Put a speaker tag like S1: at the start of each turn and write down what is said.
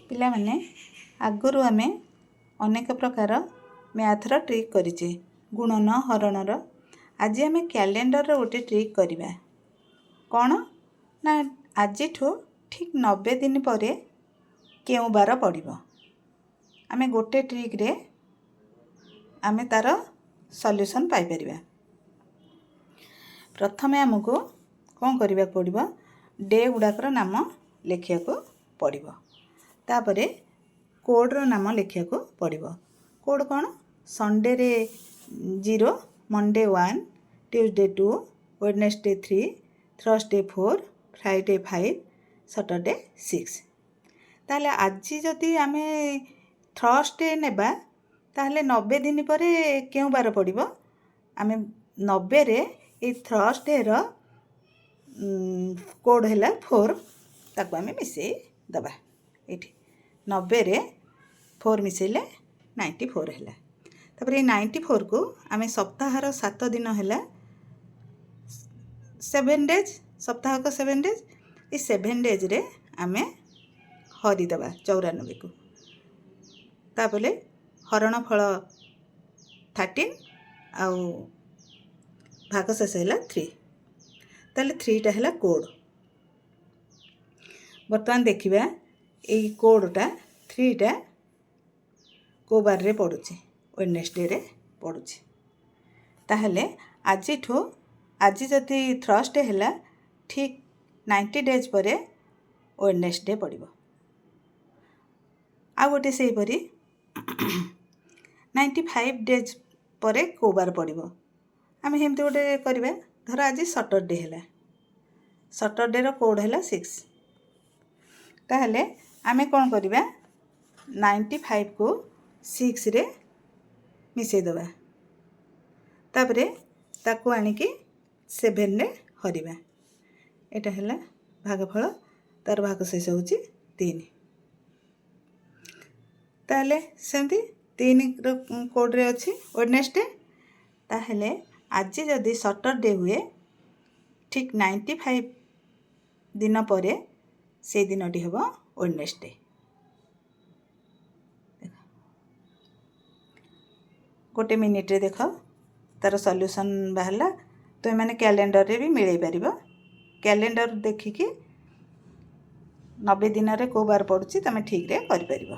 S1: ପିଲାମାନେ ଆଗରୁ ଆମେ ଅନେକ ପ୍ରକାର ମ୍ୟାଥର ଟ୍ରିକ୍ କରିଛେ, ଗୁଣନ ହରଣର। ଆଜି ଆମେ କ୍ୟାଲେଣ୍ଡରର ଗୋଟେ ଟ୍ରିକ୍ କରିବା। କ'ଣ ନା, ଆଜିଠୁ ଠିକ୍ 90 ଦିନ ପରେ କେଉଁ ବାର ପଡ଼ିବ। ଆମେ ଗୋଟେ ଟ୍ରିକ୍ରେ ଆମେ ତା'ର ସଲ୍ୟୁସନ୍ ପାଇପାରିବା। ପ୍ରଥମେ ଆମକୁ କ'ଣ କରିବାକୁ ପଡ଼ିବ, ଡେ ଗୁଡ଼ାକର ନାମ ଲେଖିବାକୁ ପଡ଼ିବ। ତାପରେ କୋଡ଼୍ର ନାମ ଲେଖିବାକୁ ପଡ଼ିବ। କୋଡ଼୍ କ'ଣ? ସଣ୍ଡେରେ 0, ମଣ୍ଡେ 1, ଟ୍ୟୁଜଡ଼େ 2, ୱେଡ଼ନେସଡ଼େ 3, ଥର୍ସଡ଼େ 4, ଫ୍ରାଇଡ଼େ 5, ସଟରଡ଼େ 6। ତାହେଲେ ଆଜି ଯଦି ଆମେ ଥର୍ସଡ଼େ ନେବା, ତାହେଲେ 90 ଦିନ ପରେ କେଉଁ ବାର ପଡ଼ିବ? ଆମେ 90ରେ ଏଇ ଥର୍ସଡ଼େର କୋଡ଼୍ ହେଲା 4, ତାକୁ ଆମେ ମିଶାଇ ଦେବା। ଏଇଠି 90ରେ 4 ମିଶାଇଲେ 94 ହେଲା। ତାପରେ ଏଇ 94କୁ ଆମେ ସପ୍ତାହର 7 ଦିନ ହେଲା 7 ଡେଜ୍, ସପ୍ତାହକ 7 ଡେଜ୍। ଏଇ 7 ଡେଜ୍ରେ ଆମେ ହରିଦେବା 94କୁ। ତାପରେ ହରଣ ଫଳ 13 ଆଉ ଭାଗଶେଷ ହେଲା 3। ତାହେଲେ 3ଟା ହେଲା କୋଡ଼୍। ବର୍ତ୍ତମାନ ଦେଖିବା ଏଇ କୋଡ଼୍ଟା 3ଟା କେଉଁ ବାରରେ ପଡ଼ୁଛି? ୱେଡ଼ନେସଡ଼େରେ ପଡ଼ୁଛି। ତାହେଲେ ଆଜି ଯଦି ଥର୍ସଡ଼େ ହେଲା, ଠିକ୍ 90 ଡେଜ୍ ପରେ ୱେଡ଼ନେସଡ଼େ ପଡ଼ିବ। ଆଉ ଗୋଟେ ସେହିପରି 95 ଡେଜ୍ ପରେ କେଉଁ ବାର ପଡ଼ିବ? ଆମେ ସେମିତି ଗୋଟେ କରିବା। ଧର ଆଜି ସଟରଡ଼େ ହେଲା, ସଟରଡ଼େର କୋଡ଼୍ ହେଲା 6। ତାହେଲେ ଆମେ କ'ଣ କରିବା, 95କୁ 6ରେ ମିଶାଇ ଦେବା। ତାପରେ ତାକୁ ଆଣିକି 7ରେ ହରିବା। ଏଇଟା ହେଲା ଭାଗଫଳ, ତା'ର ଭାଗଶେଷ ହେଉଛି 3। ତାହେଲେ ସେମିତି 3ର କୋଡ଼୍ରେ ଅଛି ୱେଡ଼ନେସଡ଼େ। ତାହେଲେ ଆଜି ଯଦି ସଟରଡ଼େ ହୁଏ, ଠିକ୍ 95 ଦିନ ପରେ ସେଇ ଦିନଟି ହେବ ୱେଡ଼ନେସଡ଼େ। ଗୋଟେ ମିନିଟ୍ରେ ଦେଖ ତା'ର ସଲ୍ୟୁସନ୍ ବାହାରିଲା। ତୁମେମାନେ କ୍ୟାଲେଣ୍ଡରରେ ବି ମିଳେଇ ପାରିବ। କ୍ୟାଲେଣ୍ଡର ଦେଖିକି 90 ଦିନରେ କେଉଁ ବାର ପଡ଼ୁଛି ତୁମେ ଠିକ୍ରେ କରିପାରିବ।